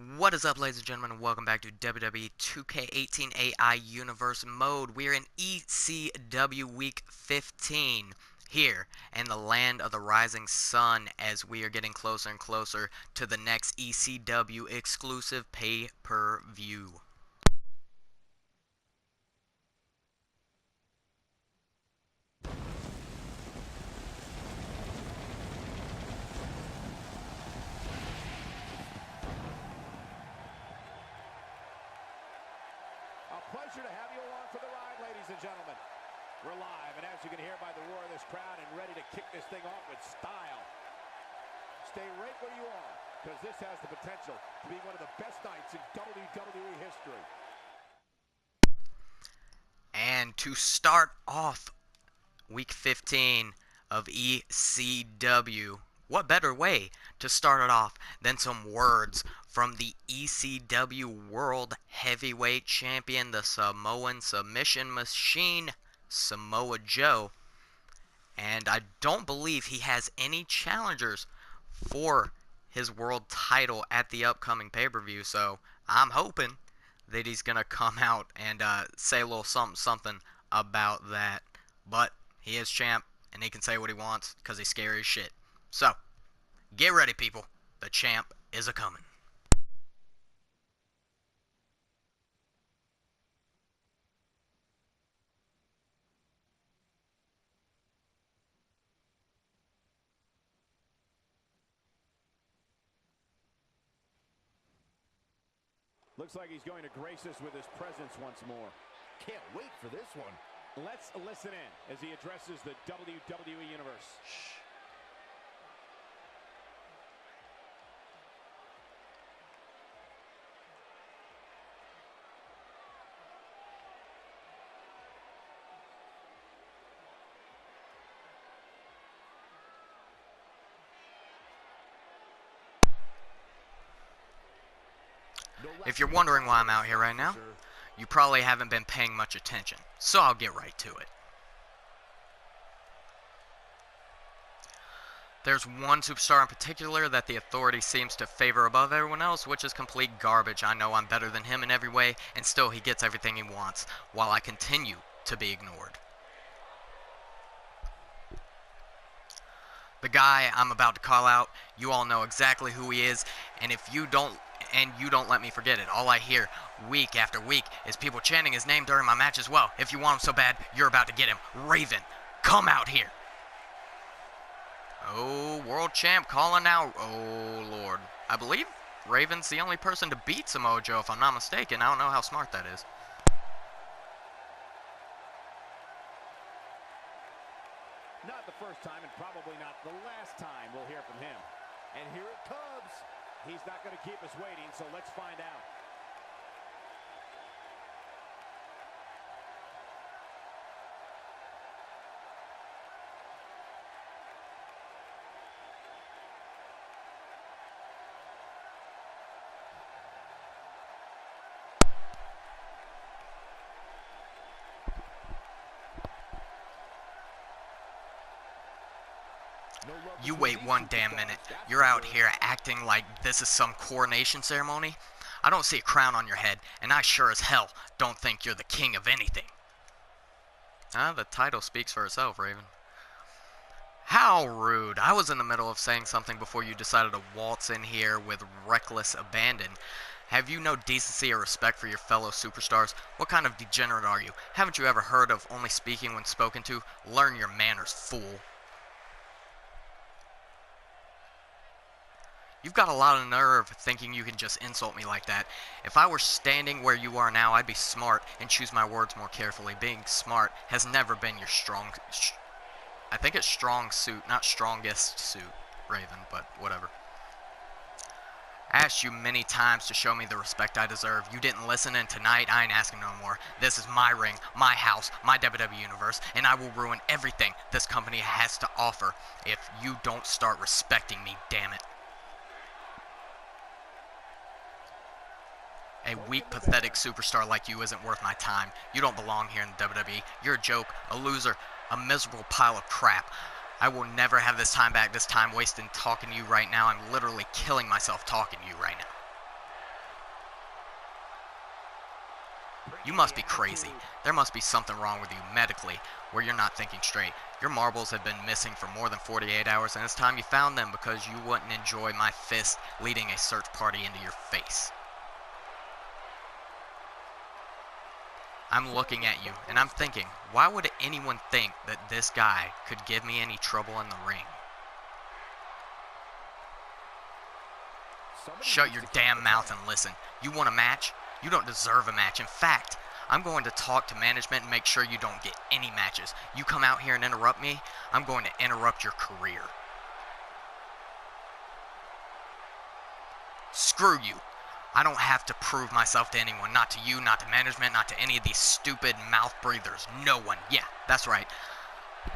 What is up, ladies and gentlemen, and welcome back to WWE 2K18 AI Universe Mode. We're in ECW Week 15 here in the land of the rising sun as we are getting closer and closer to the next ECW exclusive pay-per-view. Pleasure to have you along for the ride, ladies and gentlemen. We're live, and as you can hear by the roar of this crowd, and ready to kick this thing off with style. Stay right where you are, because this has the potential to be one of the best nights in WWE history. And to start off Week 15 of ECW, what better way to start it off than some words from the ECW World Heavyweight Champion, the Samoan Submission Machine, Samoa Joe. And I don't believe he has any challengers for his world title at the upcoming pay-per-view, so I'm hoping that he's going to come out and say a little something about that. But he is champ, and he can say what he wants because he's scary as shit. So, get ready, people. The champ is a-coming. Looks like he's going to grace us with his presence once more. Can't wait for this one. Let's listen in as he addresses the WWE Universe. Shh. If you're wondering why I'm out here right now, you probably haven't been paying much attention, so I'll get right to it. There's one superstar in particular that the authority seems to favor above everyone else, which is complete garbage. I know I'm better than him in every way, and still he gets everything he wants, while I continue to be ignored. The guy I'm about to call out, you all know exactly who he is, and if you don't let me forget it. All I hear week after week is people chanting his name during my match as well. If you want him so bad, you're about to get him. Raven, come out here. Oh, world champ calling out. Oh, Lord. I believe Raven's the only person to beat Samoa Joe, if I'm not mistaken. I don't know how smart that is. Not the first time, and probably not the last time we'll hear from him. And here it comes. He's not going to keep us waiting, so let's find out. You wait one damn minute. You're out here acting like this is some coronation ceremony? I don't see a crown on your head, and I sure as hell don't think you're the king of anything. The title speaks for itself, Raven. How rude. I was in the middle of saying something before you decided to waltz in here with reckless abandon. Have you no decency or respect for your fellow superstars? What kind of degenerate are you? Haven't you ever heard of only speaking when spoken to? Learn your manners, fool. You've got a lot of nerve thinking you can just insult me like that. If I were standing where you are now, I'd be smart and choose my words more carefully. Being smart has never been your I think it's strong suit, not strongest suit, Raven, but whatever. I asked you many times to show me the respect I deserve. You didn't listen, and tonight I ain't asking no more. This is my ring, my house, my WWE Universe, and I will ruin everything this company has to offer if you don't start respecting me, damn it. A weak, pathetic superstar like you isn't worth my time. You don't belong here in the WWE. You're a joke, a loser, a miserable pile of crap. I will never have this time back, this time wasted talking to you right now. I'm literally killing myself talking to you right now. You must be crazy. There must be something wrong with you medically where you're not thinking straight. Your marbles have been missing for more than 48 hours, and it's time you found them because you wouldn't enjoy my fist leading a search party into your face. I'm looking at you, and I'm thinking, why would anyone think that this guy could give me any trouble in the ring? Shut your damn mouth and listen. You want a match? You don't deserve a match. In fact, I'm going to talk to management and make sure you don't get any matches. You come out here and interrupt me, I'm going to interrupt your career. Screw you. I don't have to prove myself to anyone. Not to you, not to management, not to any of these stupid mouth breathers. No one. Yeah, that's right.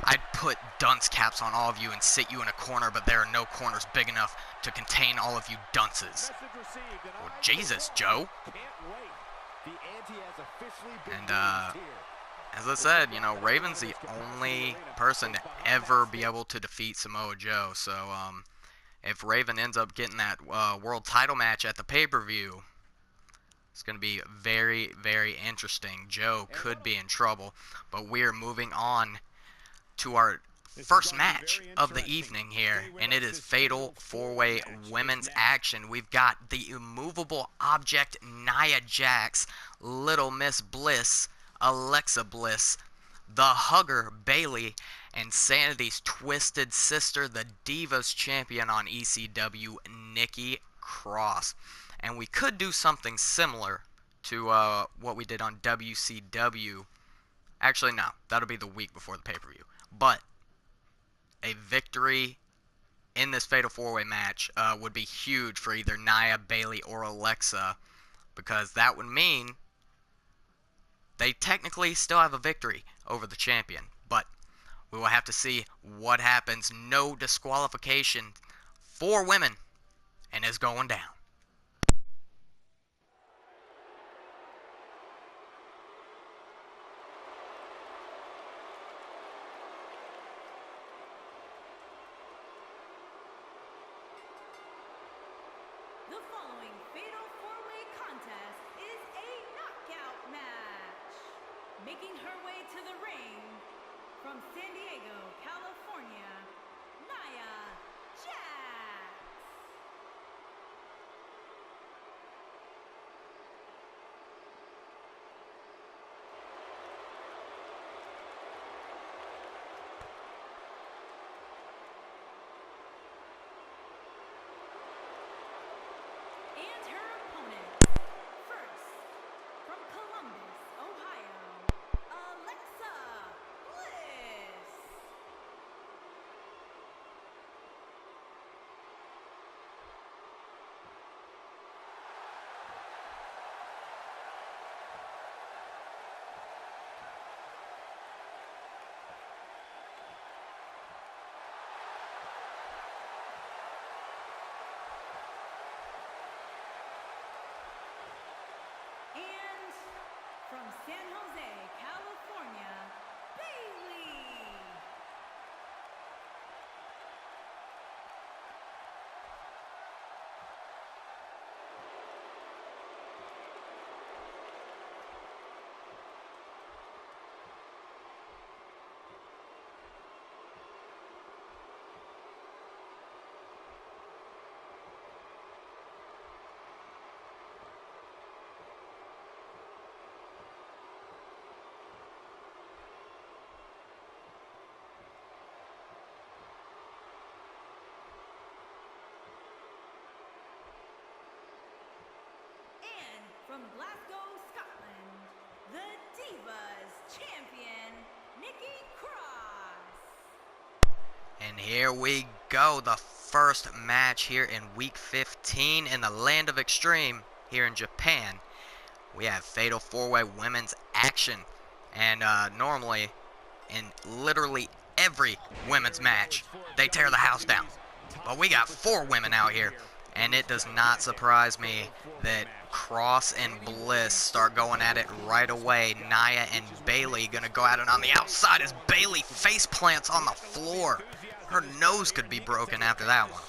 I'd put dunce caps on all of you and sit you in a corner, but there are no corners big enough to contain all of you dunces. Well, Jesus, Joe. And, as I said, you know, Raven's the only person to ever be able to defeat Samoa Joe. So, if Raven ends up getting that world title match at the pay-per-view, it's going to be very, very interesting. Joe could be in trouble, but we're moving on to our first match of the evening here, and it is Fatal 4-Way Women's Action. We've got the immovable object Nia Jax, Little Miss Bliss, Alexa Bliss, the Hugger Bayley, and Sanity's twisted sister, the Divas champion on ECW, Nikki Cross. And we could do something similar to what we did on WCW. Actually, no, that'll be the week before the pay-per-view. But a victory in this Fatal 4-Way match would be huge for either Nia, Bayley, or Alexa, because that would mean they technically still have a victory over the champion. But we will have to see what happens. No disqualification for women, and it's going down. The following Fatal 4-Way contest is a knockout match. Making her way to the ring from San Diego, California, Nia Jax. And her opponent, first, from Columbus, Ohio, Alexa Bliss. And from San Jose, California, Bayley. And from Glasgow, Scotland, the Divas champion, Nikki Cross. And here we go, the first match here in week 15 in the land of extreme here in Japan. We have Fatal 4-Way Women's Action. And normally, in literally every women's match, they tear the house down. But we got 4 women out here. And it does not surprise me that Cross and Bliss start going at it right away. Nia and Bayley gonna go at it on the outside as Bayley face plants on the floor. Her nose could be broken after that one.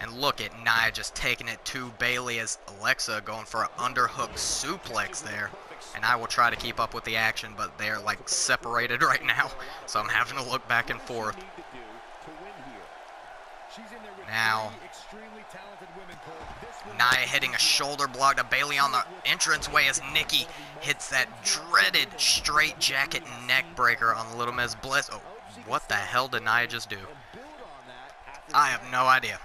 And And look at Nia just taking it to Bayley as Alexa going for an underhook suplex there. And I will try to keep up with the action, but they're like separated right now. So I'm having to look back and forth. Now, Nia hitting a shoulder block to Bayley on the entranceway as Nikki hits that dreaded straight jacket neck breaker on Little Miss Bliss. Oh, what the hell did Nia just do? I have no idea.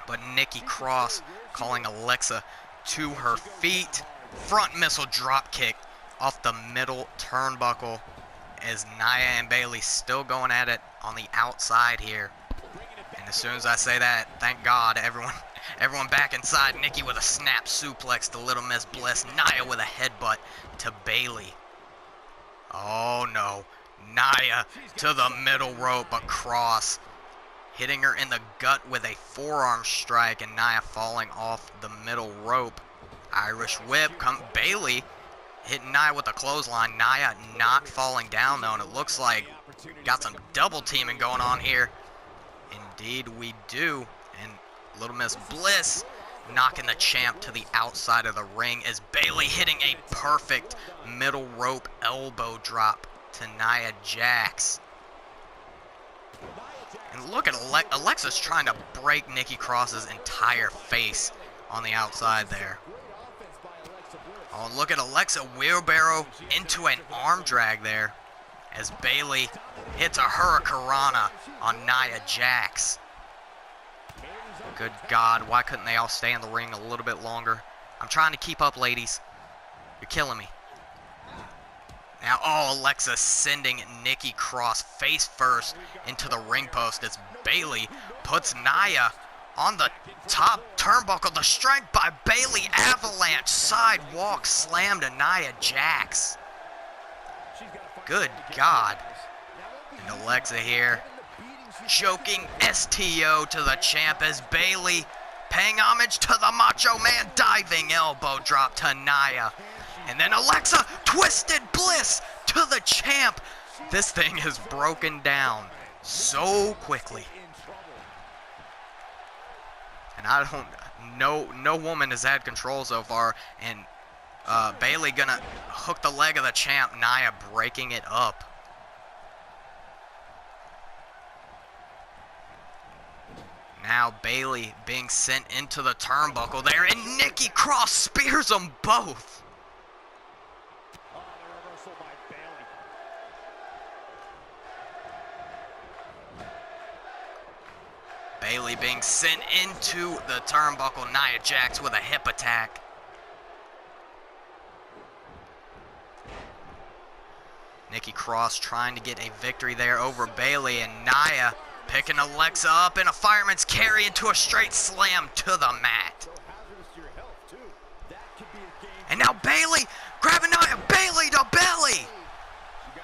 But Nikki Cross calling Alexa to her feet. Front missile drop kick off the middle turnbuckle as Nia and Bayley still going at it on the outside here. And as soon as I say that, thank God, everyone back inside. Nikki with a snap suplex to Little Miss Bliss. Nia with a headbutt to Bayley. Oh no. Nia to the middle rope, but Cross hitting her in the gut with a forearm strike, and Nia falling off the middle rope. Irish whip. Bayley hitting Nia with a clothesline. Nia not falling down though, and it looks like got some double teaming going on here. Indeed we do. And Little Miss Bliss knocking the champ to the outside of the ring as Bayley hitting a perfect middle rope elbow drop to Nia Jax. And look at Alexa's trying to break Nikki Cross's entire face on the outside there. Oh, and look at Alexa wheelbarrow into an arm drag there as Bayley hits a hurricanrana on Nia Jax. Good God, why couldn't they all stay in the ring a little bit longer? I'm trying to keep up, ladies. You're killing me. Now, oh, Alexa sending Nikki Cross face first into the ring post as Bayley puts Nia on the top turnbuckle. The strike by Bayley, avalanche, sidewalk slam to Nia Jax. Good God. And Alexa here choking STO to the champ as Bayley paying homage to the Macho Man, diving elbow drop to Nia. And then Alexa, twisted bliss to the champ. This thing is broken down so quickly. And I don't, no woman has had control so far. And Bayley gonna hook the leg of the champ, Nia breaking it up. Now Bayley being sent into the turnbuckle there, and Nikki Cross spears them both. Bayley being sent into the turnbuckle, Nia Jax with a hip attack. Nikki Cross trying to get a victory there over Bayley, and Nia picking Alexa up in a fireman's carry into a straight slam to the mat. And now Bayley grabbing Nia, Bayley to belly.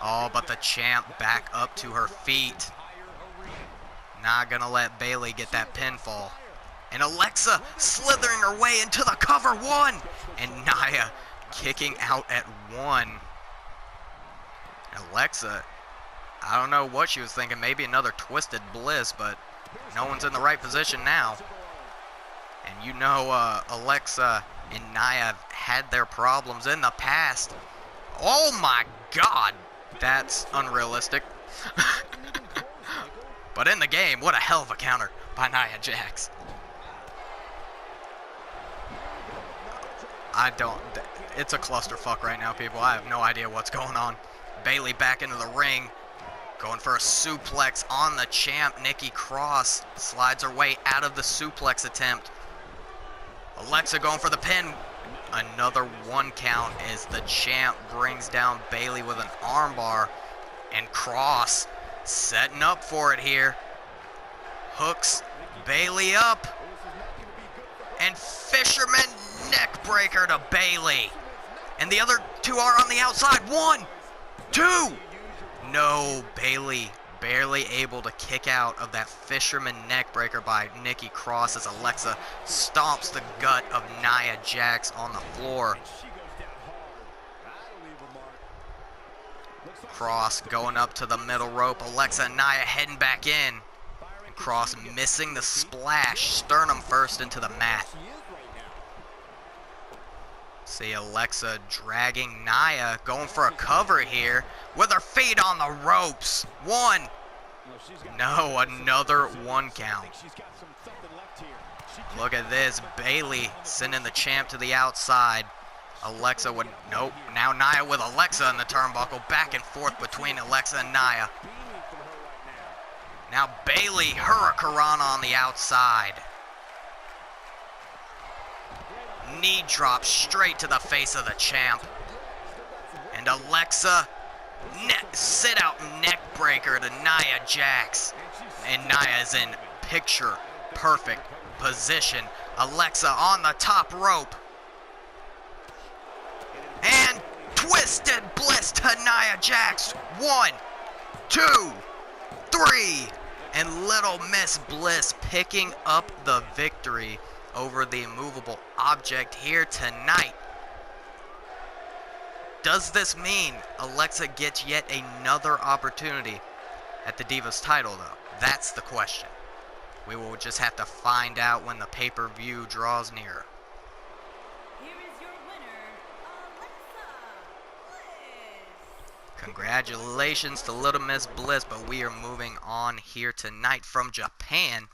Oh, but the champ back up to her feet. Not gonna let Bayley get that pinfall. And Alexa slithering her way into the cover one. And Nia kicking out at one. Alexa, I don't know what she was thinking. Maybe another twisted bliss, but no one's in the right position now. And you know Alexa and Nia have had their problems in the past. Oh my God, that's unrealistic. But in the game, what a hell of a counter by Nia Jax. It's a clusterfuck right now, people. I have no idea what's going on. Bayley back into the ring, going for a suplex on the champ. Nikki Cross slides her way out of the suplex attempt. Alexa going for the pin. Another one count as the champ brings down Bayley with an armbar. And Cross setting up for it here. Hooks Bayley up. And fisherman neck breaker to Bayley. And the other two are on the outside. 1, 2. No, Bayley barely able to kick out of that fisherman neck breaker by Nikki Cross as Alexa stomps the gut of Nia Jax on the floor. Cross going up to the middle rope. Alexa and Nia heading back in. And cross, missing the splash. Sternum first into the mat. See Alexa dragging Nia, going for a cover here with her feet on the ropes. One. No, another 1 count. Look at this. Bayley sending the champ to the outside. Alexa would, nope. Now Nia with Alexa in the turnbuckle. Back and forth between Alexa and Nia. Now Bayley, Hurricanrana on the outside. Knee drop straight to the face of the champ. And Alexa, sit out neck breaker to Nia Jax. And Nia is in picture perfect position. Alexa on the top rope. And twisted bliss to Nia Jax. 1, 2, 3. And Little Miss Bliss picking up the victory over the immovable object here tonight. Does this mean Alexa gets yet another opportunity at the Divas title, though? That's the question. We will just have to find out when the pay-per-view draws nearer. Here is your winner, Alexa Bliss. Congratulations to Little Miss Bliss, but we are moving on here tonight from Japan.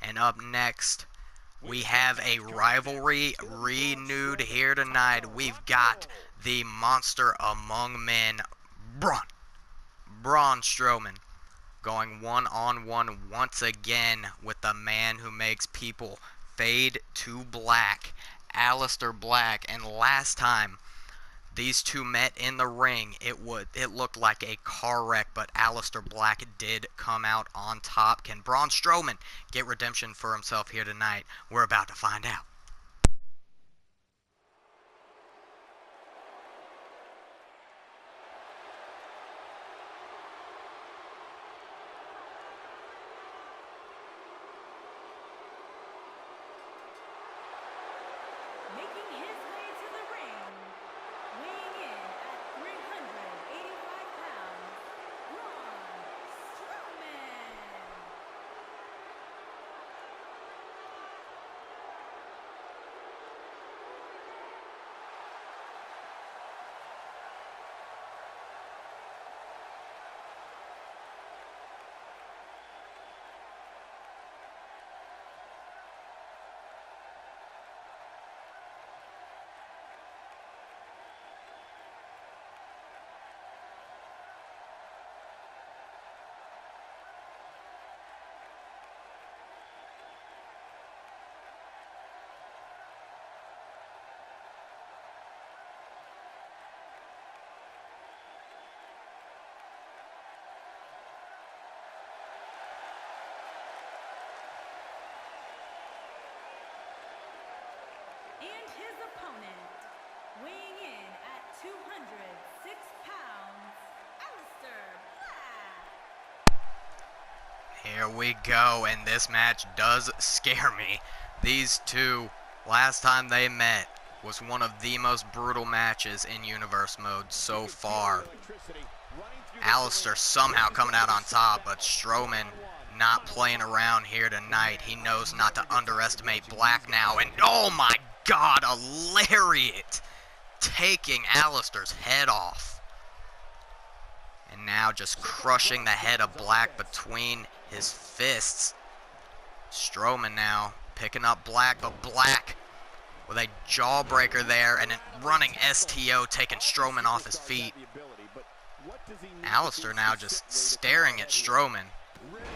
And up next, we have a rivalry renewed here tonight. We've got the monster among men, Braun Strowman, going one-on-one once again with the man who makes people fade to black, Aleister Black. And last time these two met in the ring, it looked like a car wreck, but Aleister Black did come out on top. Can Braun Strowman get redemption for himself here tonight? We're about to find out. Making his way to the ring, weighing in at 385 pounds, Braun Strowman. And his opponent, weighing in at 206 pounds, Aleister Black. Here we go, and this match does scare me. These two, last time they met, was one of the most brutal matches in Universe Mode so far. Aleister somehow coming out on top, but Strowman not playing around here tonight. He knows not to underestimate Black now, and oh my God, a lariat taking Aleister's head off. And now just crushing the head of Black between his fists. Strowman now picking up Black, but Black with a jawbreaker there and a running STO taking Strowman off his feet. Aleister now just staring at Strowman.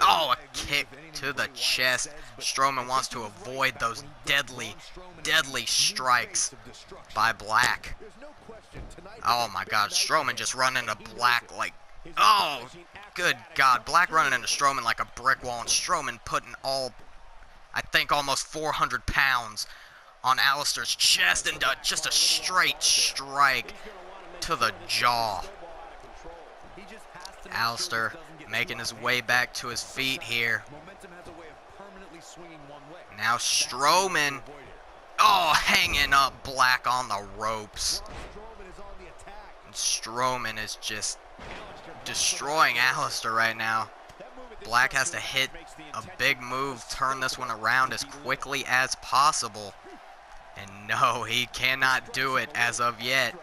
Oh, a kick to the chest. Strowman wants to avoid those deadly strikes by Black. Oh my God, Strowman just running into Black like, oh, good God. Black running into Strowman like a brick wall, and Strowman putting I think almost 400 pounds on Aleister's chest, and just a straight strike to the jaw. Aleister making his way back to his feet here. Now Strowman, oh, hanging up Black on the ropes. And Strowman is just destroying Aleister right now. Black has to hit a big move, turn this one around as quickly as possible. And no, he cannot do it as of yet.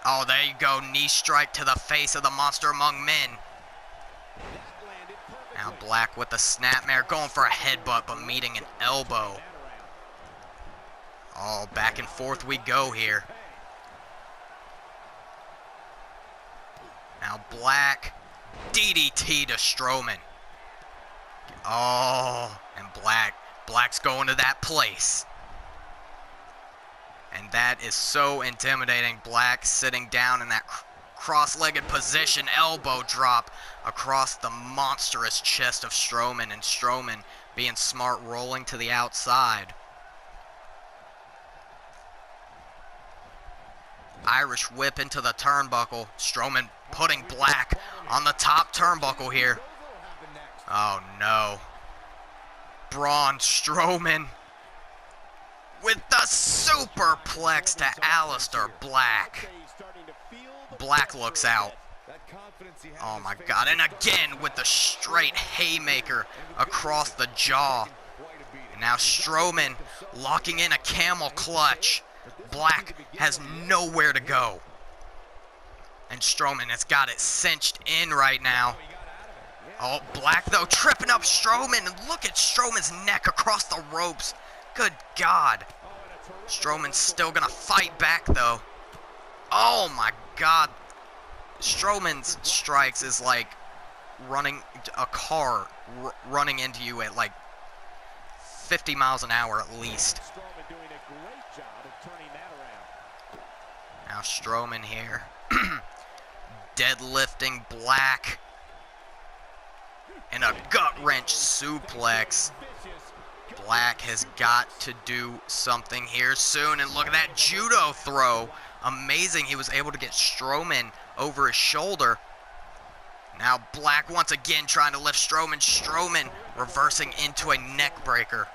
Oh, there you go. Knee strike to the face of the Monster Among Men. Now Black with the snapmare, going for a headbutt, but meeting an elbow. Oh, back and forth we go here. Now Black, DDT to Strowman. Oh, and Black's going to that place. And that is so intimidating. Black sitting down in that cross-legged position, elbow drop across the monstrous chest of Strowman, and Strowman being smart, rolling to the outside. Irish whip into the turnbuckle. Strowman putting Black on the top turnbuckle here. Oh no. Braun Strowman with the superplex to Aleister Black. Black looks out. Oh my god, and again with the straight haymaker across the jaw. And now Strowman locking in a camel clutch. Black has nowhere to go. And Strowman has got it cinched in right now. Oh, Black though tripping up Strowman, and look at Strowman's neck across the ropes. Good God. Strowman's still gonna fight back though. Oh my God. Strowman's strikes is like running a car running into you at like 50 miles an hour at least. Now Strowman here. Deadlifting Black. And a gut-wrench suplex. Black has got to do something here soon. And look at that judo throw. Amazing. He was able to get Strowman over his shoulder. Now Black once again trying to lift Strowman. Strowman reversing into a neck breaker.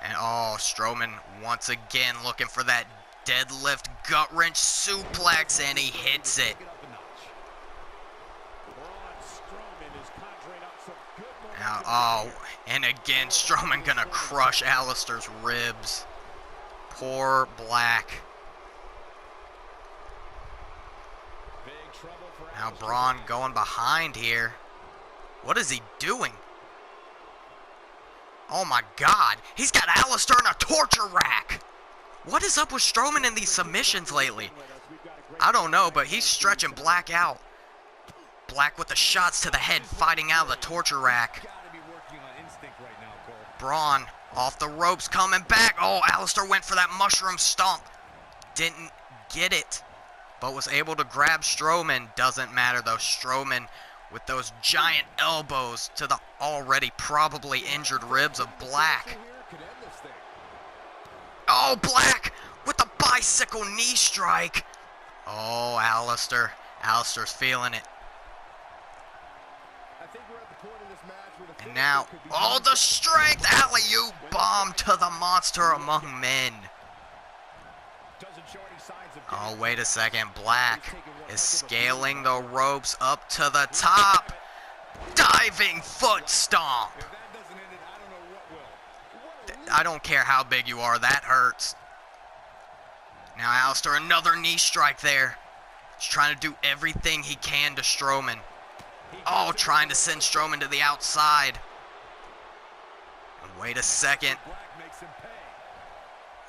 And oh, Strowman once again looking for that deadlift gut-wrench suplex, and he hits it. Now, oh, and again, Strowman gonna crush Aleister's ribs. Poor Black. Now Braun going behind here. What is he doing? Oh my God, he's got Aleister in a torture rack. What is up with Strowman in these submissions lately? I don't know, but he's stretching Black out. Black with the shots to the head, fighting out of the torture rack. Braun off the ropes, coming back. Oh, Aleister went for that mushroom stomp. Didn't get it, but was able to grab Strowman. Doesn't matter though. Strowman with those giant elbows to the already probably injured ribs of Black. Oh, Black with the bicycle knee strike. Oh, Aleister. Aleister's feeling it. And now, oh, the strength alley-oop bomb to the Monster Among Men. Oh, wait a second. Black is scaling the ropes up to the top. Diving foot stomp. I don't care how big you are, that hurts. Now Aleister, another knee strike there. He's trying to do everything he can to Strowman. Oh, trying to send Strowman to the outside. And wait a second.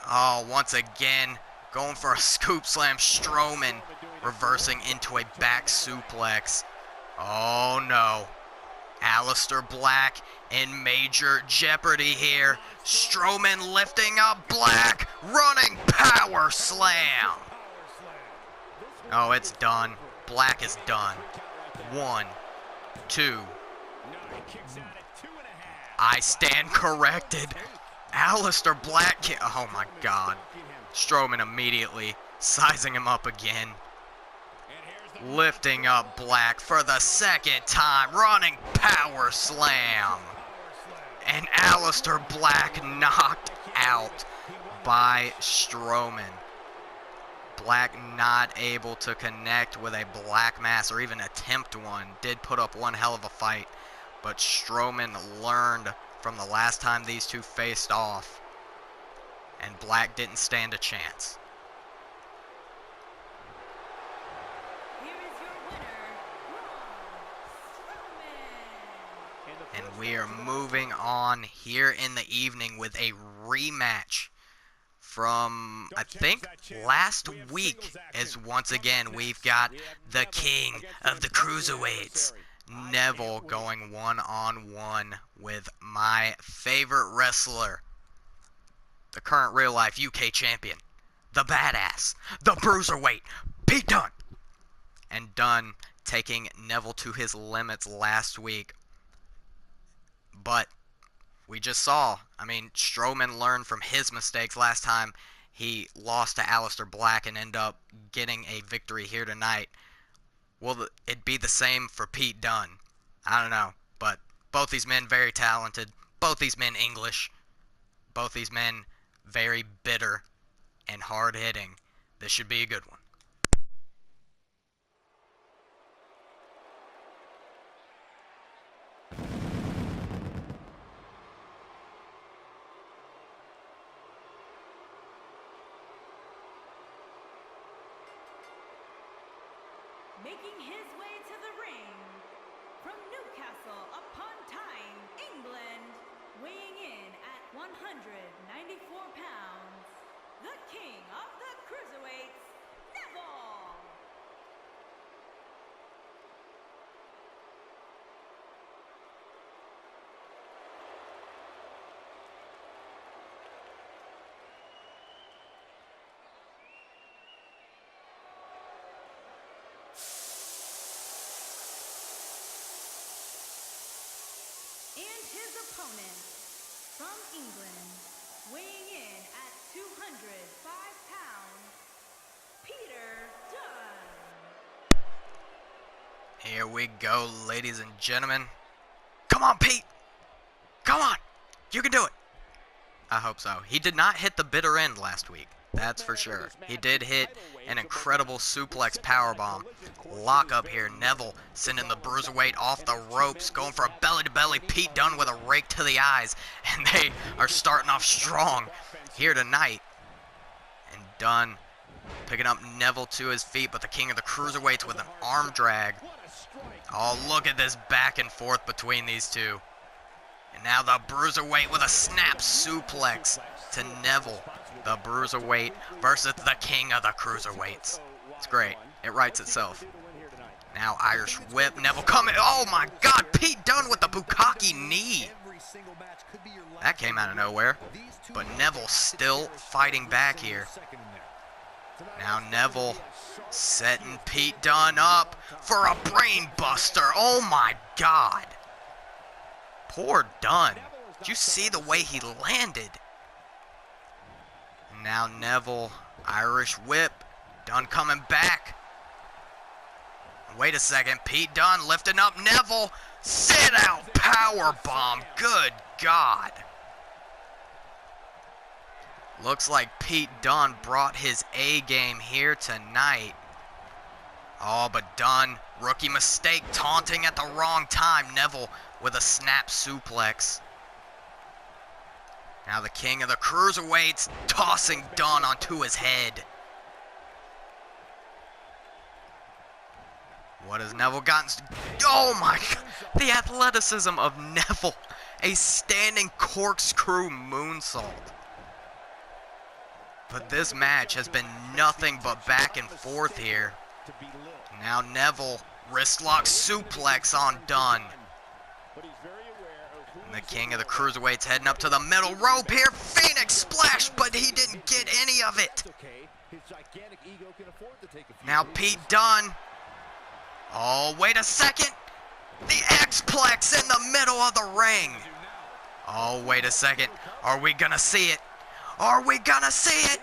Oh, once again, going for a scoop slam. Strowman reversing into a back suplex. Oh no. Aleister Black in major jeopardy here. Strowman lifting up Black, running power slam. Oh, it's done. Black is done. 1, 2. I stand corrected. Aleister Black. Oh my God. Strowman immediately sizing him up again. Lifting up Black for the second time, running power slam. And Aleister Black knocked out by Strowman. Black not able to connect with a black mass or even attempt one. Did put up one hell of a fight, but Strowman learned from the last time these two faced off, and Black didn't stand a chance. Here is your winner, Braun Strowman. And we are moving on here in the evening with a rematch from, I think, last week, as once again we've got the king of the cruiserweights, Neville, going one-on-one with my favorite wrestler, the current real-life UK champion, the badass, the bruiserweight, Pete Dunne. And Dunne taking Neville to his limits last week. But we just saw, I mean, Strowman learned from his mistakes last time he lost to Aleister Black and ended up getting a victory here tonight. Will it be the same for Pete Dunne? I don't know, but both these men very talented, both these men English, both these men very bitter and hard-hitting. This should be a good one. Making his way to the ring from Newcastle upon Tyne, England, weighing in at 194 pounds, the king of the cruiserweights, Neville. And his opponent, from England, weighing in at 205 pounds, Peter Dunne. Here we go, ladies and gentlemen. Come on, Pete! Come on! You can do it! I hope so. He did not hit the bitter end last week. That's for sure. He did hit an incredible suplex powerbomb. Lock up here. Neville sending the bruiserweight off the ropes, going for a belly-to-belly. Pete Dunne with a rake to the eyes. And they are starting off strong here tonight. And Dunne picking up Neville to his feet, but the king of the cruiserweights with an arm drag. Oh, look at this back and forth between these two. And now the bruiserweight with a snap suplex to Neville. The bruiserweight versus the king of the cruiserweights. It's great. It writes itself. Now Irish whip. Neville coming. Oh my God. Pete Dunne with the bukkake knee. That came out of nowhere. But Neville still fighting back here. Now Neville setting Pete Dunne up for a brain buster. Oh my God. Poor Dunne. Did you see the way he landed? Now Neville, Irish whip. Dunne coming back. Wait a second. Pete Dunne lifting up Neville. Sit out power bomb. Good God. Looks like Pete Dunne brought his A game here tonight. Oh, but Dunne, rookie mistake, taunting at the wrong time. Neville with a snap suplex. Now the king of the cruiserweights tossing Dunne onto his head. What has Neville gotten? Oh my God. The athleticism of Neville. A standing corkscrew moonsault. But this match has been nothing but back and forth here. Now Neville, wristlock suplex on Dunne. And the king of the cruiserweights heading up to the middle rope here. Phoenix splash, but he didn't get any of it. Now Pete Dunne. Oh, wait a second. The X-Plex in the middle of the ring. Oh, wait a second. Are we going to see it? Are we going to see it?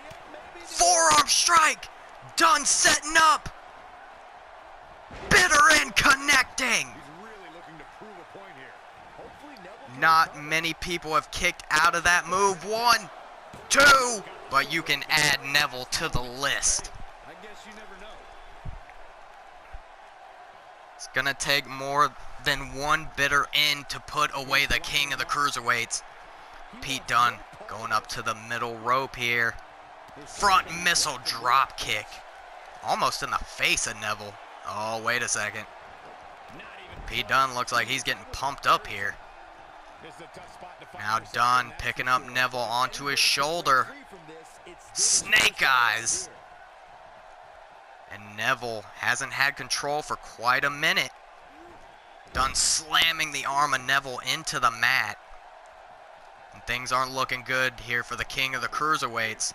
Forearm strike. Dunne setting up. Bitter end connecting. Not many people have kicked out of that move. 1, 2. But you can add Neville to the list. Gonna take more than one bitter end to put away the king of the cruiserweights. Pete Dunne going up to the middle rope here. Front missile drop kick. Almost in the face of Neville. Oh, wait a second. Pete Dunne looks like he's getting pumped up here. Now Dunne picking up Neville onto his shoulder. Snake eyes. And Neville hasn't had control for quite a minute. Dunne slamming the arm of Neville into the mat. And things aren't looking good here for the king of the cruiserweights.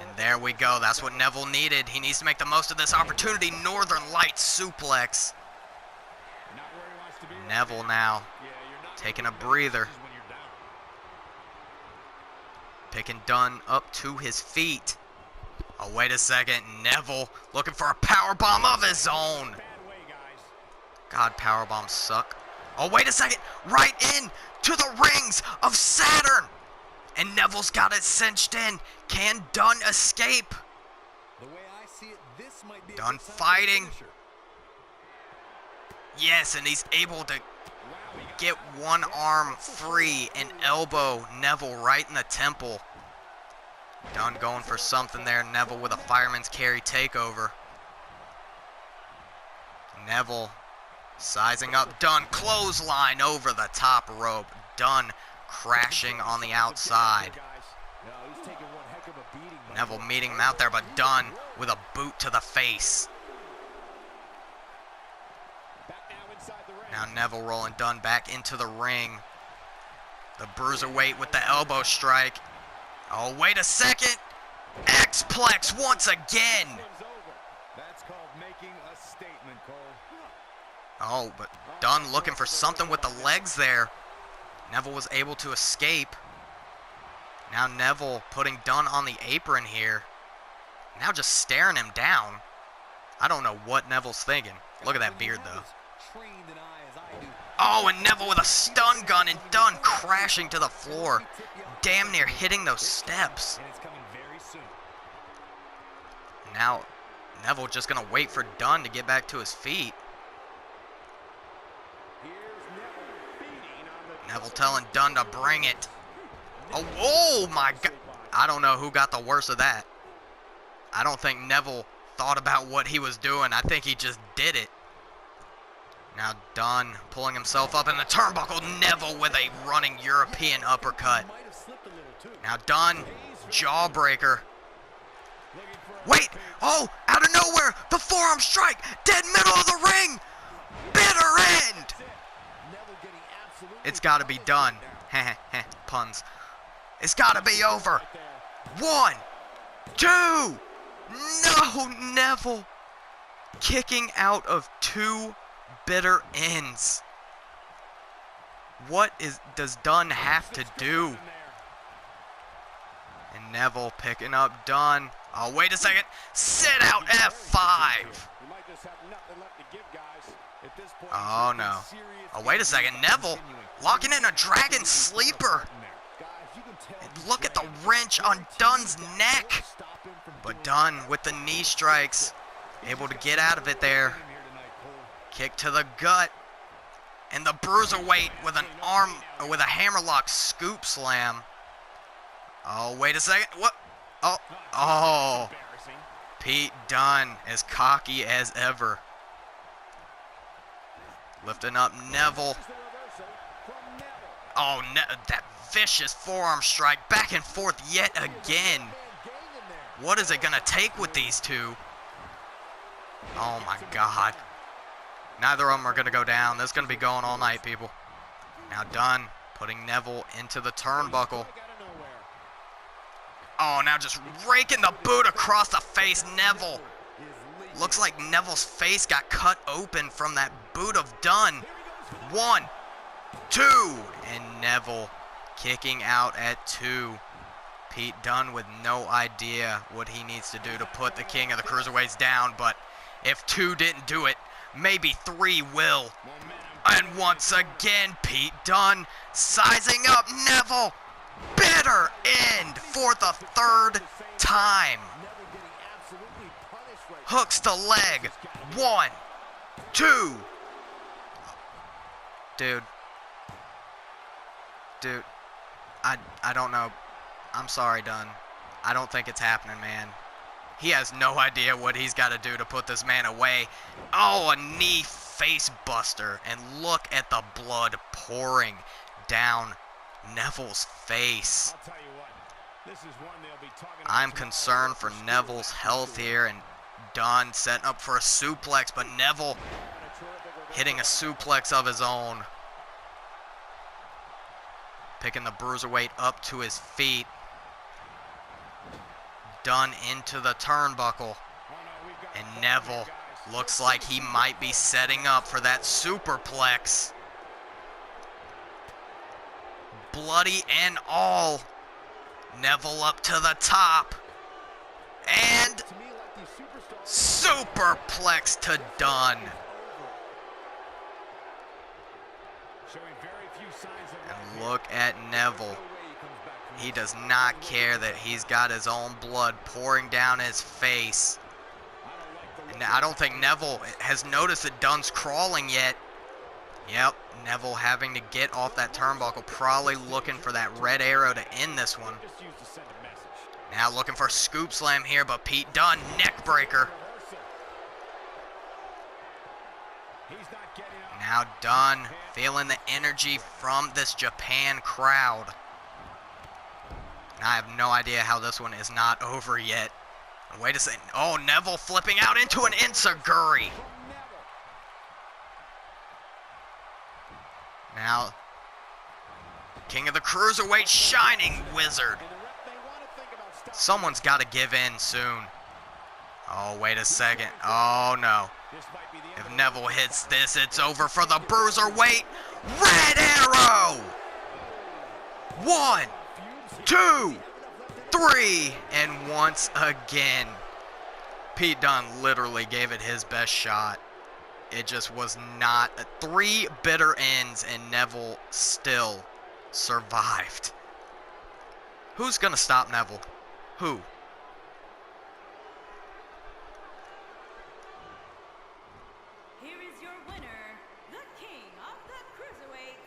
And there we go. That's what Neville needed. He needs to make the most of this opportunity. Northern Lights suplex. Neville now taking a breather. Picking Dunne up to his feet. Oh, wait a second. Neville looking for a powerbomb of his own. God, powerbombs suck. Oh, wait a second. Right in to the rings of Saturn. And Neville's got it cinched in. Can Dunne escape? Dunne fighting. Yes, and he's able to get one arm free and elbow Neville right in the temple. Dunne going for something there. Neville with a fireman's carry takeover. Neville sizing up Dunne. Clothesline over the top rope. Dunne crashing on the outside. Neville meeting him out there, but Dunne with a boot to the face. Now Neville rolling Dunne back into the ring. The bruiserweight with the elbow strike. Oh, wait a second. X-Plex once again. That's called making a statement, Cole. Oh, but Dunne looking for something with the legs there. Neville was able to escape. Now Neville putting Dunne on the apron here. Now just staring him down. I don't know what Neville's thinking. Look at that beard, though. Oh, and Neville with a stun gun and Dunne crashing to the floor. Damn near hitting those steps. Now, Neville just going to wait for Dunne to get back to his feet. Neville telling Dunne to bring it. Oh my God. I don't know who got the worst of that. I don't think Neville thought about what he was doing. I think he just did it. Now Dunne pulling himself up in the turnbuckle. Neville with a running European uppercut. Now Dunne, jawbreaker. Wait! Oh, out of nowhere! The forearm strike! Dead middle of the ring! Bitter end! It's got to be done. Puns. It's got to be over. 1, 2. No, Neville. Kicking out of 2 bitter ends. What does Dunne have to do? And Neville picking up Dunne. Oh, wait a second. Sit out F5. Oh, no. Oh, wait a second. Neville locking in a dragon sleeper. And look at the wrench on Dunne's neck. But Dunne with the knee strikes. Able to get out of it there. Kick to the gut. And the bruiserweight with an arm, with a hammerlock scoop slam. Oh, wait a second. What? Oh. Pete Dunne as cocky as ever. Lifting up Neville. Oh, that vicious forearm strike. Back and forth yet again. What is it going to take with these two? Oh, my God. Neither of them are going to go down. This is going to be going all night, people. Now Dunne putting Neville into the turnbuckle. Oh, now just raking the boot across the face. Neville. Looks like Neville's face got cut open from that boot of Dunne. 1, 2. And Neville kicking out at 2. Pete Dunne with no idea what he needs to do to put the king of the cruiserweights down. But if 2 didn't do it, maybe 3 will. And once again, Pete Dunne sizing up Neville. Bitter end for the 3rd time. Hooks the leg. 1, 2. Dude. I don't know. I'm sorry, Dunn. I don't think it's happening, man. He has no idea what he's got to do to put this man away. Oh, a knee face buster. And look at the blood pouring down Neville's face. I'll tell you what, this is one they'll be talking about. I'm concerned for Neville's health here, and Dunn setting up for a suplex, but Neville hitting a suplex of his own. Picking the bruiserweight up to his feet. Dunn into the turnbuckle. And Neville looks like he might be setting up for that superplex. Bloody and all. Neville up to the top. And superplex to Dunn. And look at Neville. He does not care that he's got his own blood pouring down his face. And I don't think Neville has noticed that Dunn's crawling yet. Yep, Neville having to get off that turnbuckle, probably looking for that red arrow to end this one. Now looking for a scoop slam here, but Pete Dunne, neck breaker. Now Dunn feeling the energy from this Japan crowd. And I have no idea how this one is not over yet. Wait a second. Oh, Neville flipping out into an enziguri. Now, King of the Cruiserweight, Shining Wizard. Someone's got to give in soon. Oh, wait a second. Oh, no. If Neville hits this, it's over for the Bruiserweight. Red Arrow! 1, 2, 3, and once again, Pete Dunne literally gave it his best shot. It just was not. 3 bitter ends, and Neville still survived. Who's going to stop Neville? Who? Here is your winner, the King of the Cruiserweights,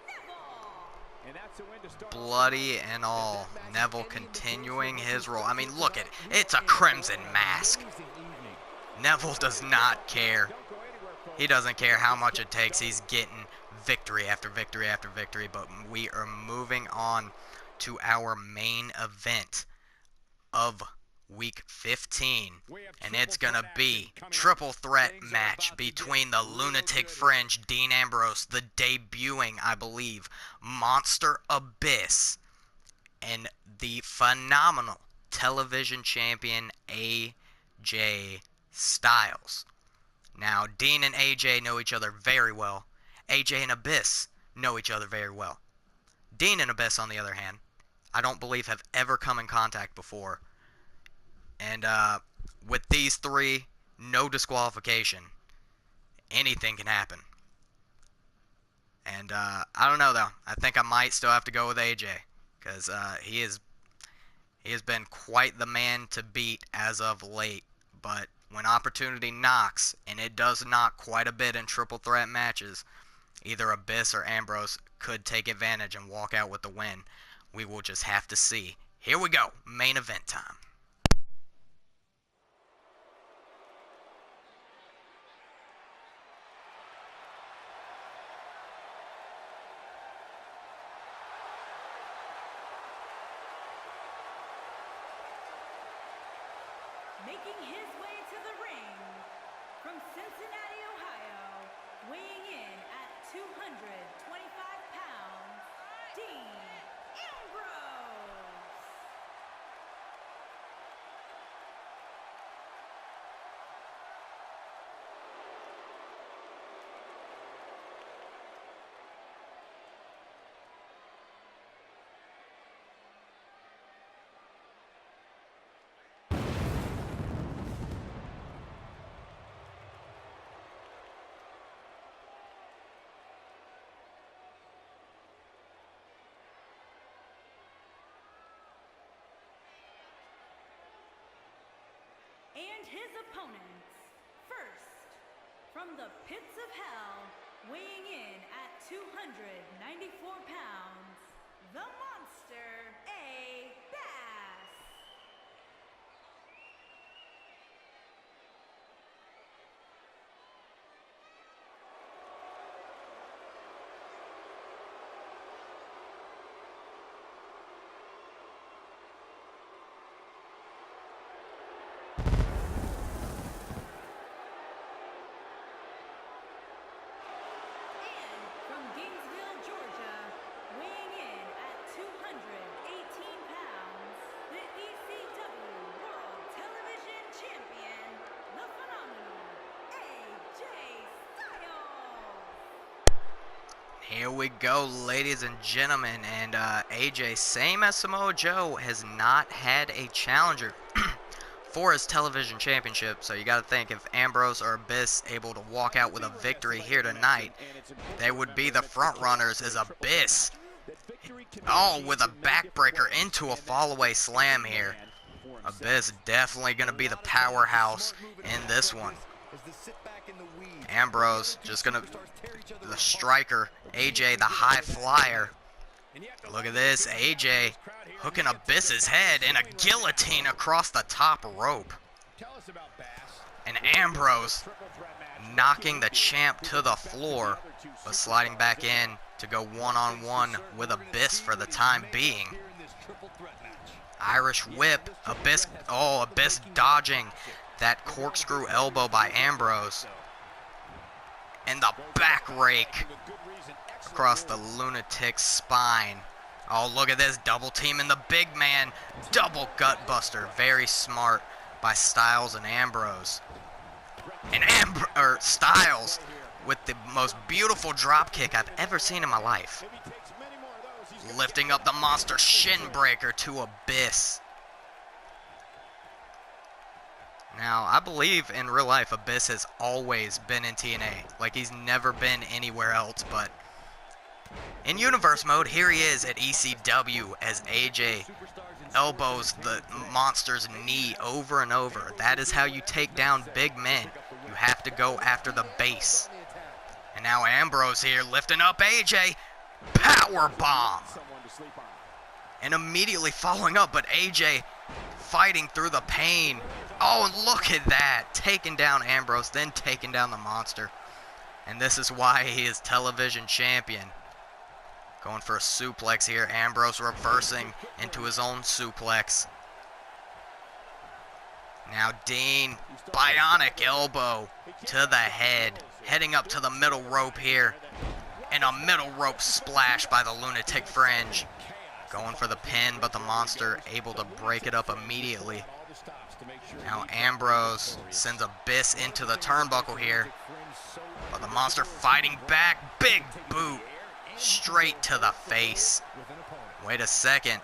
Neville. And that's a win to start. Bloody and all. Neville continuing his role. I mean, look at it. It's a crimson mask. Neville does not care. He doesn't care how much it takes. He's getting victory after victory after victory. But we are moving on to our main event of Week 15. And it's going to be triple threat match between the Lunatic Fringe, Dean Ambrose, the debuting, I believe, Monster Abyss, and the phenomenal television champion AJ Styles. Now, Dean and AJ know each other very well. AJ and Abyss know each other very well. Dean and Abyss, on the other hand, I don't believe have ever come in contact before. And with these three, no disqualification. Anything can happen. And I don't know, though. I think I might still have to go with AJ. Because he has been quite the man to beat as of late. But when opportunity knocks, and it does knock quite a bit in triple threat matches, either Abyss or Ambrose could take advantage and walk out with the win. We will just have to see. Here we go. Main event time. Making his way to the ring from Cincinnati, Ohio, weighing in at 225 pounds, Dean Ambrose. And his opponents, first, from the pits of hell, weighing in at 294 pounds, the monster, A. Bass. From Gainesville, Georgia, weighing in at 218 pounds, the ECW World Television Champion, the phenomenal AJ Styles. Here we go, ladies and gentlemen, and AJ, same as Samoa Joe, has not had a challenger for his television championship. So you got to think, if Ambrose or Abyss able to walk out with a victory here tonight, they would be the front runners. As Abyss, with a backbreaker into a fallaway slam here. Abyss definitely going to be the powerhouse in this one. Ambrose just going to, the striker, AJ the high flyer. Look at this, AJ hooking Abyss's head in a guillotine across the top rope. And Ambrose knocking the champ to the floor, but sliding back in to go one-on-one with Abyss for the time being. Irish whip, Abyss dodging that corkscrew elbow by Ambrose. And the back rake across the lunatic's spine. Oh, look at this, double teaming the big man, double gut buster. Very smart by Styles and Ambrose. And Styles with the most beautiful drop kick I've ever seen in my life. Lifting up the monster shin breaker to Abyss. Now, I believe in real life Abyss has always been in TNA. Like, he's never been anywhere else, but in universe mode, here he is at ECW as AJ elbows the monster's knee over and over. That is how you take down big men. You have to go after the base. And now Ambrose here lifting up AJ. Power bomb. And immediately following up, but AJ fighting through the pain. Oh, and look at that. Taking down Ambrose, then taking down the monster. And this is why he is television champion. Going for a suplex here. Ambrose reversing into his own suplex. Now Dean, bionic elbow to the head. Heading up to the middle rope here. And a middle rope splash by the lunatic fringe. Going for the pin, but the monster able to break it up immediately. Now Ambrose sends Abyss into the turnbuckle here. But the monster fighting back. Big boot. Straight to the face. Wait a second.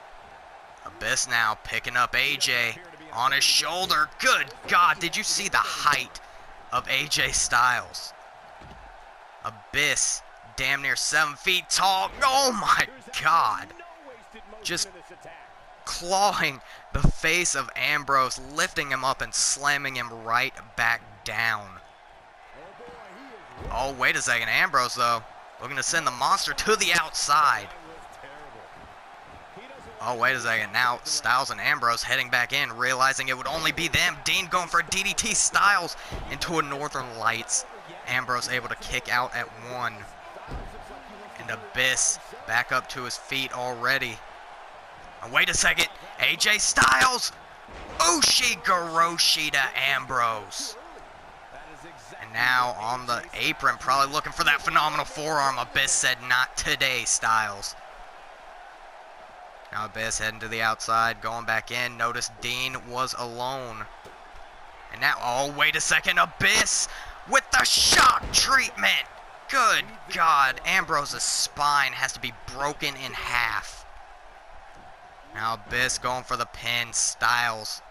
Abyss now picking up AJ on his shoulder. Good God, did you see the height of AJ Styles? Abyss, damn near 7 feet tall. Oh my God. Just clawing the face of Ambrose, lifting him up and slamming him right back down. Oh, wait a second. Ambrose, though, looking to send the monster to the outside. Oh, wait a second. Now Styles and Ambrose heading back in, realizing it would only be them. Dean going for a DDT. Styles into a Northern Lights. Ambrose able to kick out at one. And Abyss back up to his feet already. And wait a second. AJ Styles. Ushigoroshi to Ambrose. And now on the apron, probably looking for that phenomenal forearm. Abyss said, not today, Styles. Now Abyss heading to the outside, going back in. Notice Dean was alone. And now, oh, wait a second. Abyss with the shock treatment. Good God. Ambrose's spine has to be broken in half. Now Abyss going for the pin. Styles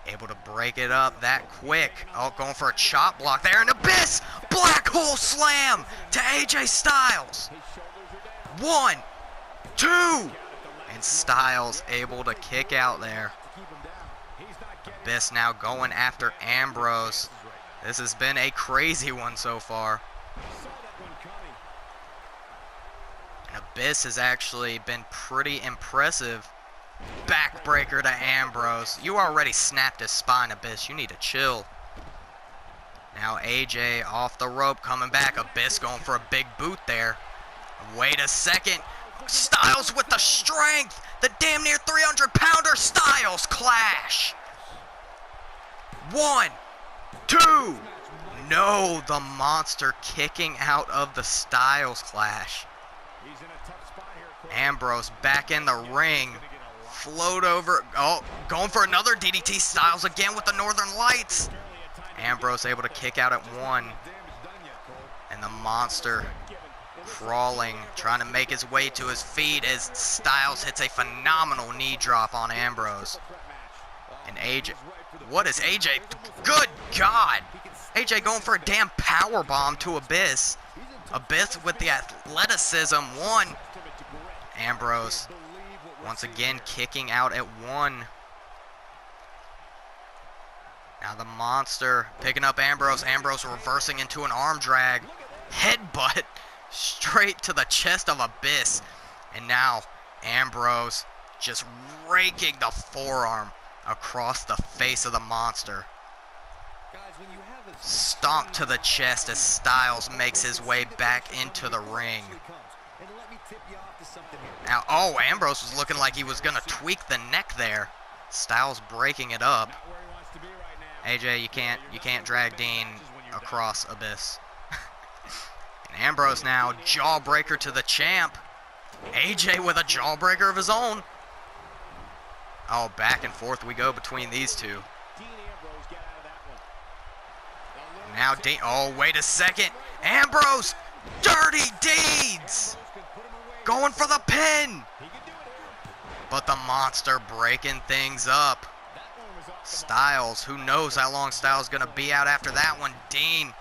able to break it up that quick. Oh, going for a chop block there. And Abyss, black hole slam to AJ Styles. 1, 2. And Styles able to kick out there. Abyss now going after Ambrose. This has been a crazy one so far. Abyss has actually been pretty impressive. Backbreaker to Ambrose. You already snapped his spine, Abyss. You need to chill. Now AJ off the rope, coming back. Abyss going for a big boot there. Wait a second. Styles with the strength. The damn near 300-pounder Styles clash. 1, 2. No, the monster kicking out of the Styles clash. Ambrose back in the ring. Float over. Oh, going for another DDT. Styles again with the Northern Lights. Ambrose able to kick out at 1. And the monster crawling, trying to make his way to his feet as Styles hits a phenomenal knee drop on Ambrose. And AJ, what is AJ? Good God! AJ going for a damn power bomb to Abyss. Abyss with the athleticism. 1. Ambrose once again kicking out at 1. Now the monster picking up Ambrose. Ambrose reversing into an arm drag. Headbutt straight to the chest of Abyss. And now Ambrose just raking the forearm across the face of the monster. Stomp to the chest as Styles makes his way back into the ring. Now, oh, Ambrose was looking like he was going to tweak the neck there. Styles breaking it up. AJ, you can't drag Dean across Abyss. And Ambrose now, jawbreaker to the champ. AJ with a jawbreaker of his own. Oh, back and forth we go between these two. Now Dean, oh, wait a second. Ambrose, dirty deeds. Going for the pin. But the monster breaking things up. Styles, who knows how long Styles going to be out after that one. Dean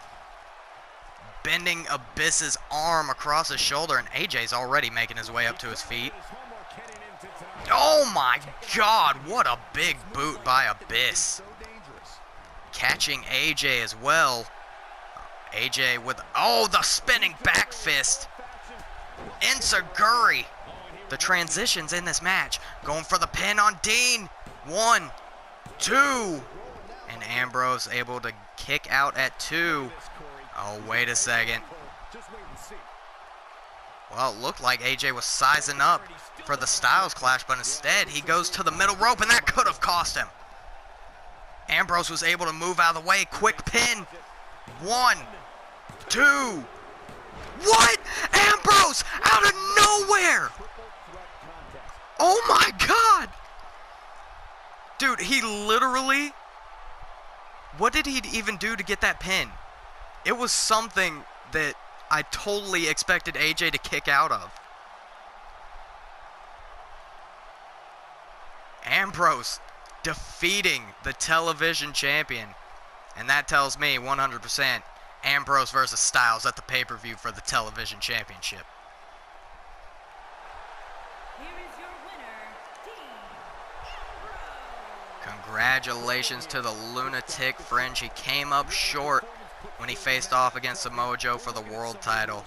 bending Abyss's arm across his shoulder, and AJ's already making his way up to his feet. Oh my God, what a big boot by Abyss. Catching AJ as well. AJ with, oh, the spinning back fist. Enziguri. The transitions in this match. Going for the pin on Dean. 1, 2. And Ambrose able to kick out at 2. Oh, wait a second. Well, it looked like AJ was sizing up for the Styles clash, but instead he goes to the middle rope, and that could have cost him. Ambrose was able to move out of the way. Quick pin. 1, 2. What? Ambrose out of nowhere. Oh my God. Dude, he literally, what did he even do to get that pin? It was something that I totally expected AJ to kick out of. Ambrose defeating the television champion. And that tells me 100% Ambrose versus Styles at the pay-per-view for the television championship. Here is your winner, Dean Ambrose. Congratulations to the Lunatic Fringe. He came up short when he faced off against Samoa Joe for the world title,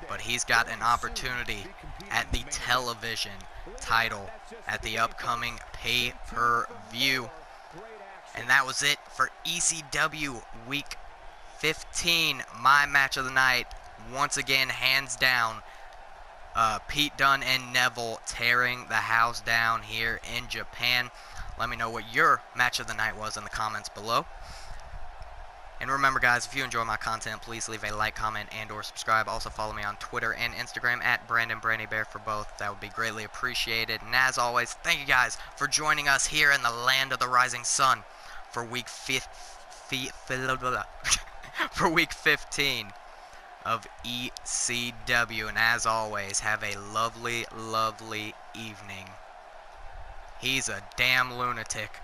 but he's got an opportunity at the television title at the upcoming pay-per-view. And that was it for ECW Week 15, my match of the night. Once again, hands down, Pete Dunne and Neville tearing the house down here in Japan. Let me know what your match of the night was in the comments below. And remember, guys, if you enjoy my content, please leave a like, comment, and or subscribe. Also follow me on Twitter and Instagram at BrandonBrandyBear for both. That would be greatly appreciated. And as always, thank you guys for joining us here in the land of the rising sun for week 15 of ECW. And as always, have a lovely, lovely evening. He's a damn lunatic.